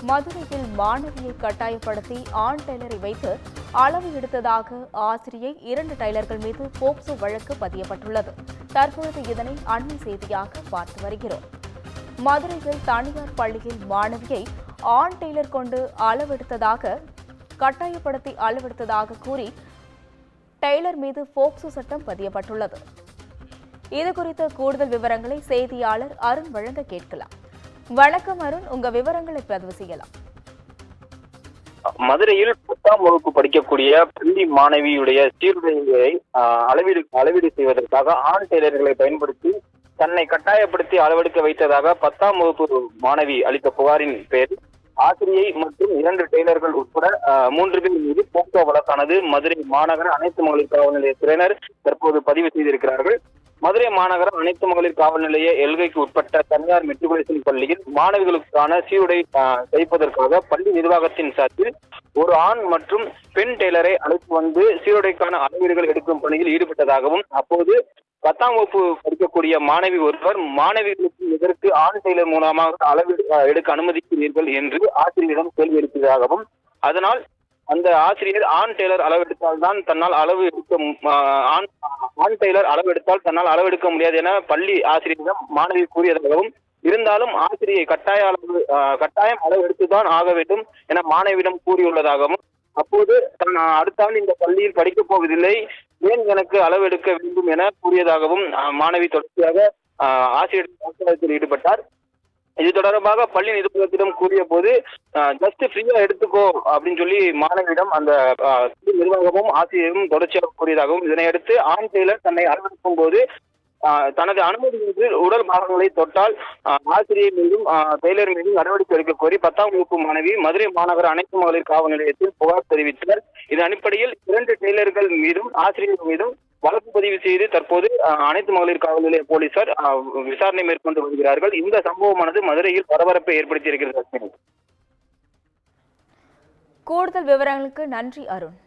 மதுரையில் மாணவியை கட்டாயப்படுத்தி ஆண் டெய்லரை வைத்து அளவு எடுத்ததாக ஆசிரியை 2 டெய்லர்கள் மீது போக்சோ வழக்கு பதியப்பட்டுள்ளது. தற்பொழுது இதனை அண்மை செய்தியாக பார்த்து வருகிறோம். மதுரையில் தனியார் பள்ளியில் மாணவியை ஆண் டெய்லர் கொண்டு அளவெடுத்ததாக கட்டாயப்படுத்தி அளவெடுத்ததாக கூறி டெய்லர் மீது போக்சோ சட்டம் பதியப்பட்டுள்ளது. இதுகுறித்த கூடுதல் விவரங்களை செய்தியாளர் அருண் வழங்க கேட்கலாம். வணக்கம் அருண், உங்க விவரங்களை பதிவு செய்யலாம். மதுரையில் 10ஆம் வகுப்பு படிக்கக்கூடிய பள்ளி மாணவியுடைய சீருடையை அளவீடு செய்வதற்காக ஆண் டெய்லர்களை பயன்படுத்தி தன்னை கட்டாயப்படுத்தி அளவெடுக்க வைத்ததாக 10ஆம் வகுப்பு மாணவி அளித்த புகாரின் பேரில் ஆசிரியை மற்றும் 2 டெய்லர்கள் உட்பட 3 பேர் மீது போக்சோ வழக்கானது மதுரை மாநகர அனைத்து மகளிர் காவல் நிலையத்தினர் தற்போது பதிவு செய்திருக்கிறார்கள். மதுரை மாநகர அனைத்து மகளிர் காவல் நிலைய எல்கைக்கு உட்பட்ட தனியார் மெட்ரிகுலேஷன் பள்ளியில் மாணவிகளுக்கான சீருடை தைப்பதற்காக பள்ளி நிர்வாகத்தின் சார்பில் ஒரு ஆண் மற்றும் பெண் டெய்லரை அழைத்து வந்து சீருடைக்கான அளவீடுகள் எடுக்கும் பணியில் ஈடுபட்டதாகவும், அப்போது 10ஆம் வகுப்பு படிக்கக்கூடிய மாணவி ஒருவர் மாணவிகளுக்கு இதற்கு ஆண் டெய்லர் மூலமாக அளவு எடுக்க அனுமதிக்கிறீர்கள் என்று ஆசிரியரிடம் கேள்வி எழுப்பியதாகவும், அதனால் அந்த ஆசிரியர் ஆண் டெய்லர் அளவெடுத்தால் தான் தன்னால் அளவு எடுக்க ஆண் டெய்லர் அளவெடுத்தால் தன்னால் அளவெடுக்க முடியாது என பள்ளி ஆசிரியரிடம் மாணவி கூறியதாகவும், இருந்தாலும் ஆசிரியை கட்டாயம் அளவு எடுத்துதான் ஆக வேண்டும் என மாணவியிடம் கூறியுள்ளதாகவும், அப்போது தான் அடுத்த ஆண்டு இந்த பள்ளியில் படிக்கப் போவதில்லை, ஏன் எனக்கு அளவு எடுக்க வேண்டும் என கூறியதாகவும் மாணவி தொடர்ச்சியாக ஆசிரியர் வாக்குவாதத்தில் ஈடுபட்டார். இது தொடர்பாக பள்ளி நிர்வாகத்திடம் கூறிய போது ஜஸ்ட் ஃப்ரீயா எடுத்துக்கோ அப்படின்னு சொல்லி மாணவியிடம் அந்த நிர்வாகமும் ஆசிரியரும் தொடர்ச்சியாக கூறியதாகவும், இதனையடுத்து ஆண் டெய்லர் தன்னை அளவெடுக்கும் போது தனது அனுமதியின்றி உடல் பாகங்களை தொட்டால் ஆசிரியர் மீதும் டெய்லர் மீதும் நடவடிக்கை எடுக்க கோரி 10ஆம் வகுப்பு மாணவி மதுரை மாநகர அனைத்து மகளிர் காவல் நிலையத்தில் புகார் தெரிவித்தனர். இதன் அடிப்படையில் 2 டெய்லர்கள் மீதும் ஆசிரியர் மீதும் வழக்கு பதிவு செய்து தற்போது அனைத்து மகளிர் காவல் நிலைய போலீசார் விசாரணை மேற்கொண்டு வருகிறார்கள். இந்த சம்பவமானது மதுரையில் பரபரப்பை ஏற்படுத்தி இருக்கிறது. கூடுதல் விவரங்களுக்கு நன்றி அருண்.